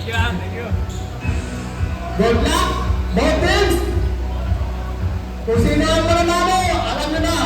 Good luck, both teams! Kung sino ang mananalo, alam nyo na,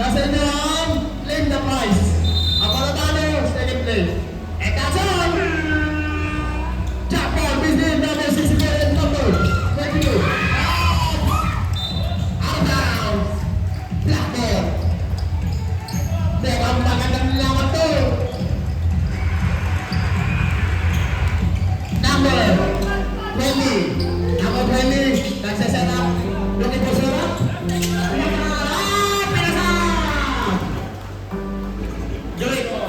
nasa inyo ang claim the prize. Ang mananalo, second place. And that's all! Jackpot, business number 64 number 22. Out of bounds. Blackboard. Teka, magandang laman to. Number 20. Number 20. Nagsaset up. Looking for Sarah. Pinasap! Joy ko.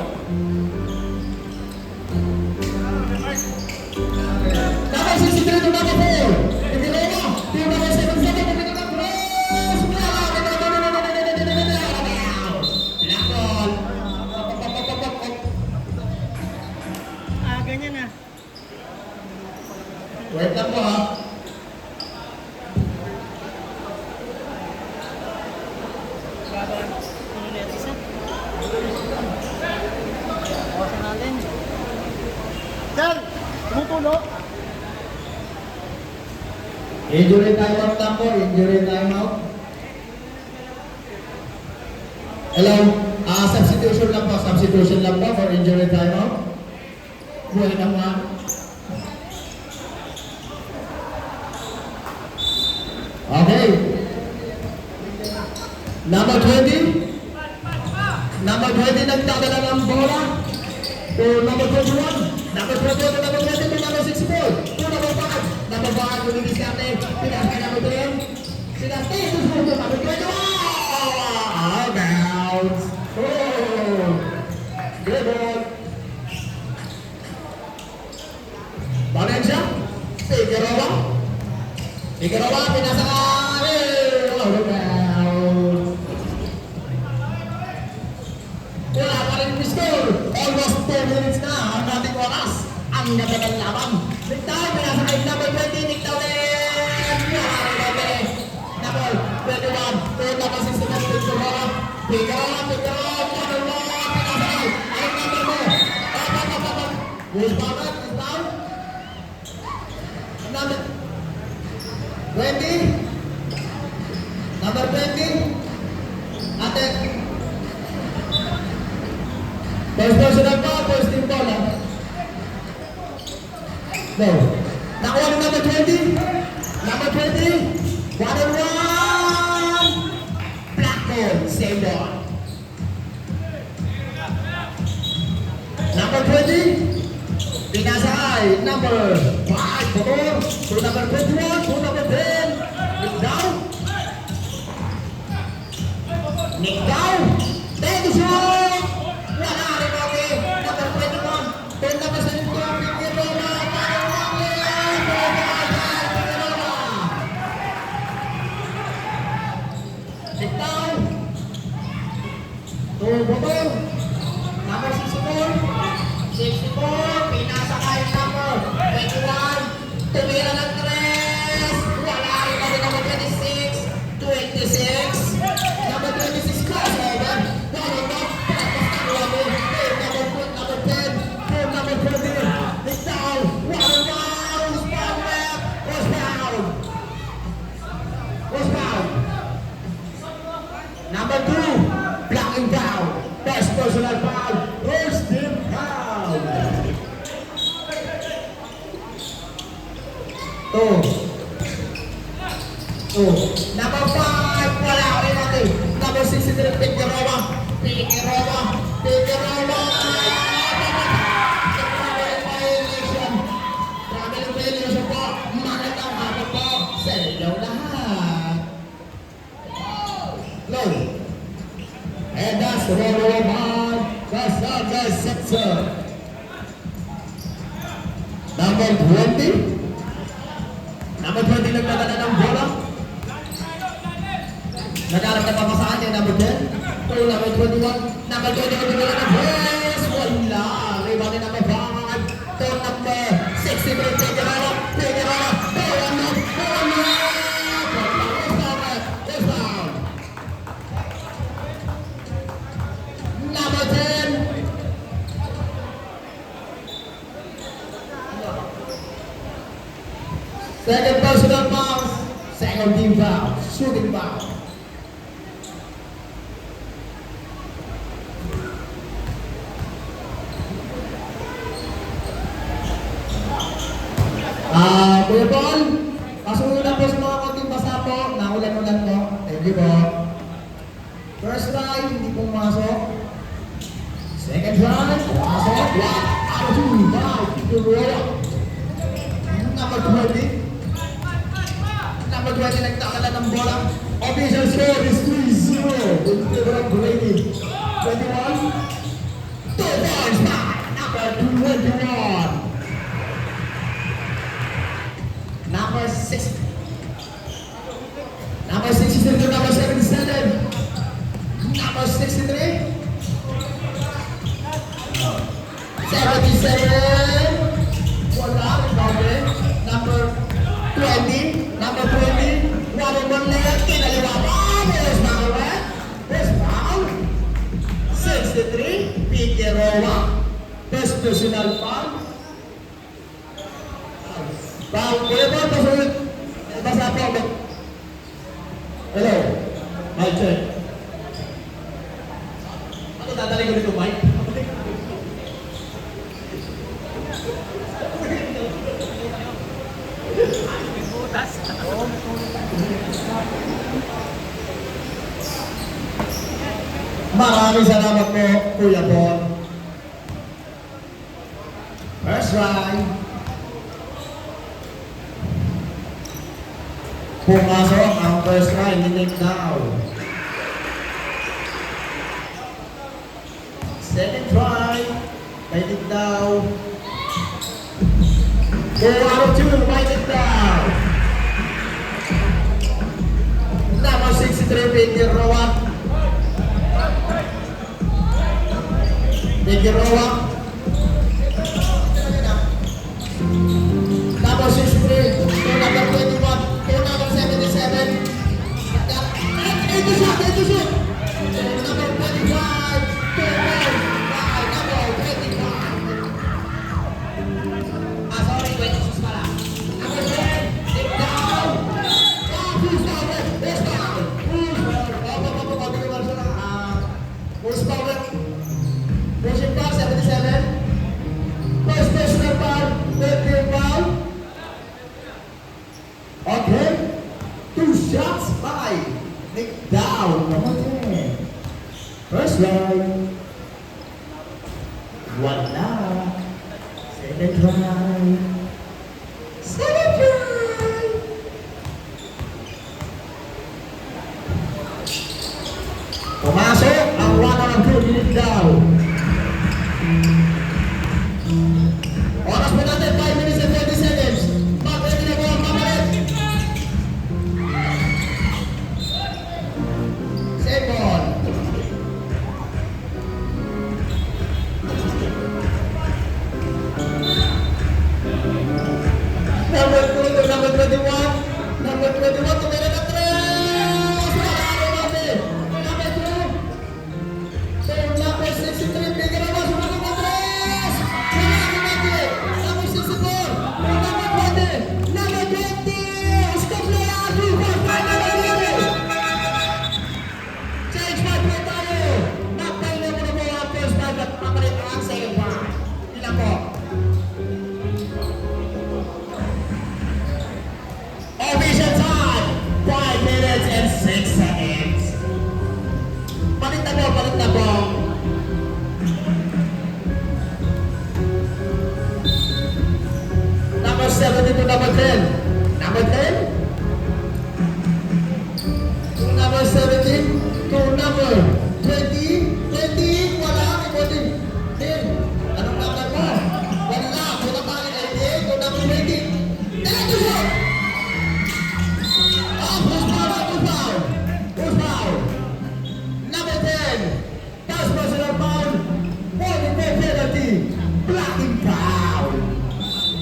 Number 63 to number 4. Hindi na ito. Team number 77. Pagkita ng cross. Blackball. Ganyan na. Wait lang po ha. Sir, tumutulo. Injury timeout lang po. Injury timeout. Hello. Substitution lang po. Substitution lang po for injury timeout. Buhay naman. Okay. Number 20. Number 20 nagdadala ng bola. To number 21. Number 21 to number 20 to number 64. To number 5. Number 5 to Luis Carte. Pinasa kay number 10. Pinasa to number 21. Out of bounds. Oh. Good ball. Valencia. Figueroa. Figueroa, pinasa ka. Out of bounds. Wala pa rin score. Almost 4 minutes na ang ating oras. Ang nagandang laban. Nictaw, pinasa kay number 20. Nictaw ulit. Number 21. Third number 69. Figueroa. Figueroa. Figueroa. Pinasa kay. Anong number mo? Who's back? Is down? Number 20. Number 20. Ate. First personal ball, first team ball. Go. Nakuha ng number 20. Number 20. 1-on-1. Black ball, same ball. Number 20. Pinasa ay number 5. Motor. To number 21. To number 10. Nick down. Nick down. Thank you, sir. Wala rin okay. Number 21. To number 72. Figueroa. Nick down. To motor. Number 64. 64. Pinasa kay number 21. Tumira ng 3. Wala rin okay. Number 26. 26. Number 26 crossover. Number 10. Number 20. It's down. One down. Spot left. Was down. Was down. Number 2. Blocking down. First personal foul. First team foul. Number 5, wala ko rin natin. Number 63, Figueroa. Figueroa. Figueroa. Traveling violation po. Magandang hapon po sa inyo lahat. Low. And that's the roll of hard. That's not the sector. Number 20. Number 20 nagdadala ng bola. Nagharap na pamasaan yung number 10. To number 21. Number 20 nagdadala ng press. Wala. Rebound ni number 5. To number 63. Figueroa. Figueroa. Number 10. Second personal foul. Second team foul. Shooting foul. Kuya Paul, pasukin na po sa mga konting basa po. Naulan-ulan po. Thank you po. First try, hindi po pumasok. Second try, pumasok. One, out, two, five, two, number 20. Number 20, nagtakala ng bola. Official score is 3-0. In favor of Brady. 21. 2 points by number 21. Number 6. Number 63 to number 77. Number 63. 77. Wala, recovery. Number 20. Number 20. 1-on-1 layup. Kinaliwapan. There's foul. There's foul. 63. Figueroa. First personal foul. Foul. Kuya po, pasulit. Basa po ako. Hello. Mic check. Ano dadali ko dito, Mike? Maraming salamat po, Kuya Paul. First try. Pumasok ang first try ni Nick Dow. Second try by Nick Dow. 4 out of 2 by Nick Dow. Number 63, Figueroa. Figueroa. Number 63, to number 21, to number 77. Ito shoot. Number 25, to number 25. Sorry, 26 pala. Number 10, Nick Dow. Who's foul? Who's foul? Who's foul? Pushing foul, 77. First personal foul, third team foul. Okay. 2 shots by Nick Dow. First round. Wala. Second round. Second round. Pumasok ang 1-on-2 Nick Dow. Oras po natin, 5 minutes and 30 seconds. Pag-ready na po ang pamalit. Save ball. Number 2 to number 21. Number 21, tumira na 3. Sumararo natin. Number 2. So, number 63, Figueroa, sumararo na 3. Sumararo natin. Number 64. Number 20. Number 20. Stop na yan. Number 20. Change five po tayo. Nakpay na muna po ang first five at papalit ang second five. Ilan po? Official time, 5 minutes and 6 seconds. Palit na po. Number 70 to number 10. Number 10? To number 17 to number 20. 20, wala, ikotin. 10. Anong number mo? Wala, wala pa rin. 10 to number 20. 10 to shot! Who's foul? Number 10. First personal foul. 44 penalty. Blocking foul.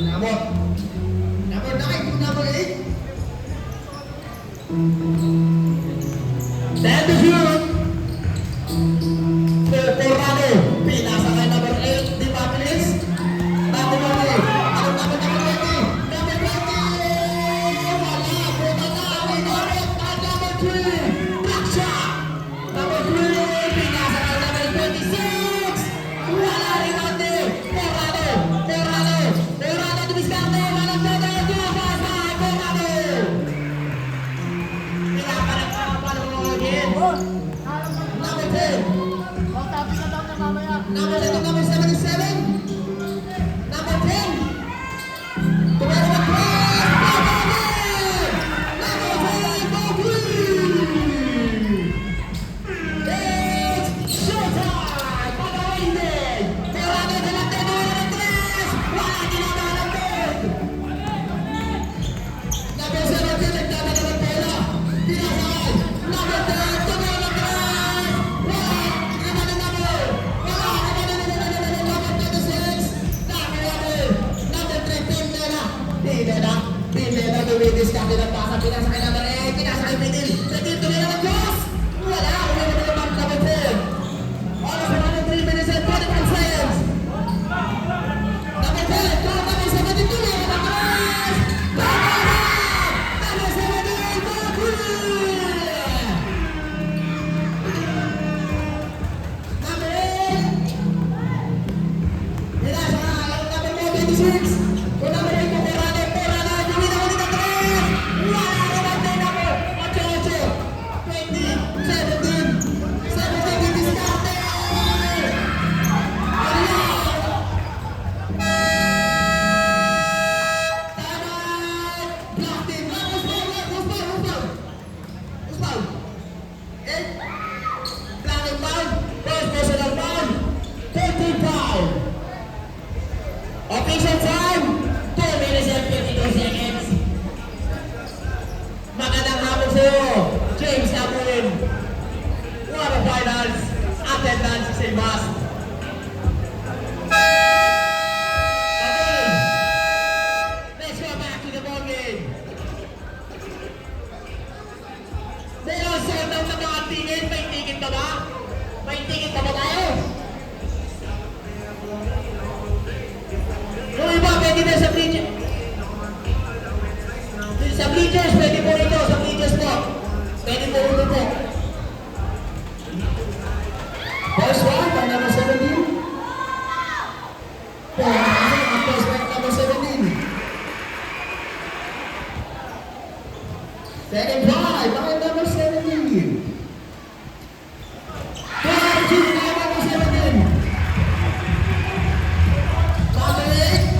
Number 9 to number 8. 10 to shoot. Corrado. Pinasa kay number 8. Di ba, bilis? Number 20. Anong number 20? Number 20. Number 10. Number 10 to number 77. Number 10. To number 12. Number 10, go green. It's showtime! Pagawin! Tirado de la tenora ng 3. Wala kinakalatid. Number 17, nagdala na ng pera. Pinasal. Number 10, tumayo ng 3. Wala. Iba na number. Wala. Number 26. Number 3, Pineda. Pineda, lumitis ka. Pinapasa. Pinasakay number 8. Pinasakay Pinil. Pinil, tuloy na ng Diyos. Wala. Uwi na naman number 10. Almost another 3 minutes and 45 seconds. Number 10, go number 72. Number 17, go green. Number 8. Pinasakay number 26. Go number 8, Porana. Gawin ako dito 3. Wala naman din ako. 8, 20, 17. 17, discarte. Official time, 2 minutes and 52 seconds. Magandang hapon sa iyo, James Abuin. Quarterfinals, attendance is a must. Okay, let's go back to the ball game. May also daw na mga tingin, may tingin ka ba? May tingin ka ba tayo? Yung iba, pwede na sa bleachers. Sa bleachers, pwede po ito. Sa bleachers po. Pwede po ito po. First one, by number 17. First one, number 17. Second drive, by number 17. Third two, by number 17. Number 8.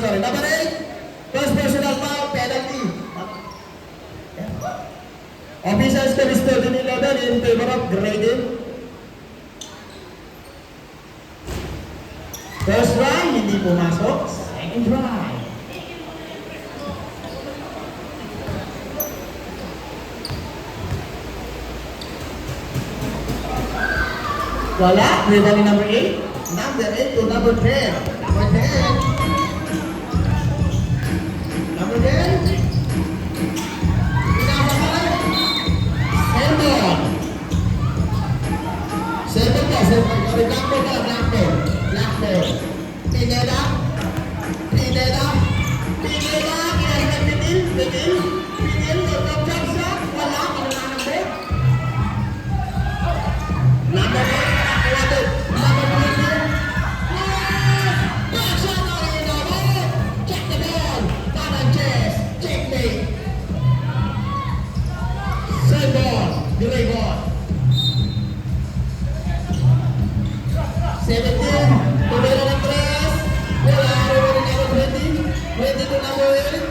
Sorry, number 8, first personal foul, penalty. Officials to restore the 11 in favor of grading. First try, hindi pumasok. Second try. Wala, rebound number 8. Number 8 to number 10. Number 10. Number 10. Pinapakal. Seven. Seven po. Blackboard ka. Blackboard. Blackboard. Pineda. Pineda. Pineda. Kinalikan Pinil. Pinil. Pinil. Nagkapjump shot. Wala. Kinalanan mo. Number 8. Nakakuwado. Number 20. Back shot. Check the ball. Chess. Checkmate. Side ball. Delay ball. 17. Tumira ng 3. Wala. Tumira ng number 20. 20 to number 8.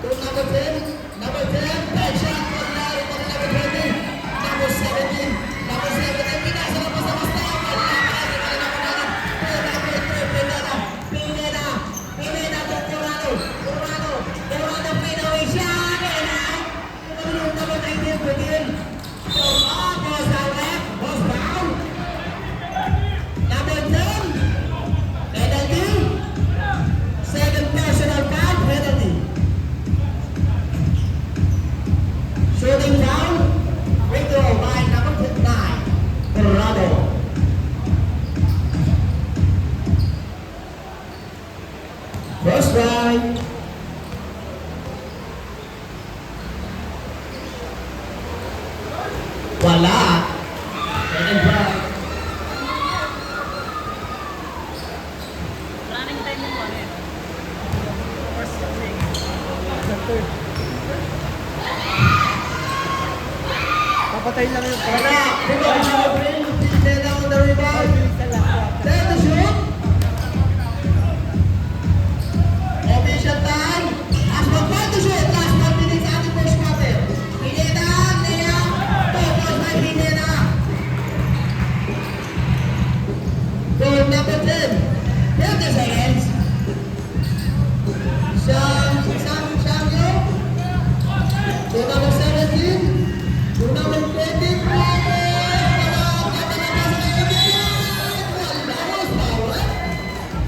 To number 10. Number 10. Back shot. Wala. Tumira ng number 20. Number 17. Number 17. Pinasa na basta-basta. Wala. Pineda. Pineda to Corrado. Corrado. Corrado pinaway siya. Pinaway number 19. Pinil. Goes down left. Goes down. Number 10. Penalty. First right. Wala. Second right. Running time yung ano eh. First thing. Papatay lang yung Wala. Then down the rebound. Then the shoot. Official time. Last 1 to shoot. Last 1 minutes at the first quarter. Pineda, Lea. Focus by Pineda. Goal number 10. 30 seconds. Shangyo. Goal number 17. Goal number 20.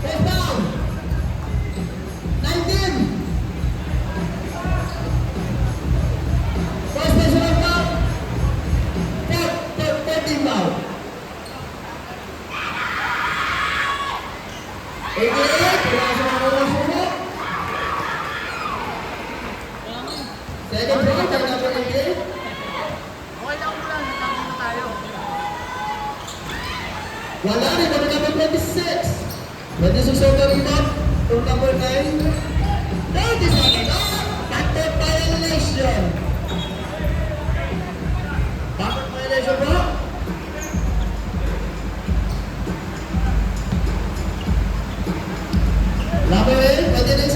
First down. 19. First personal foul. 13 foul. 88. Wala sa mga walang sumo. Second foul. By number 88. Okay lang mo lang, nagkakaroon na tayo. Wala rin. By number 26. 26 on the rebound. From number 9. 30 seconds. Backdoor violation. Backdoor violation bro. Number 8. 29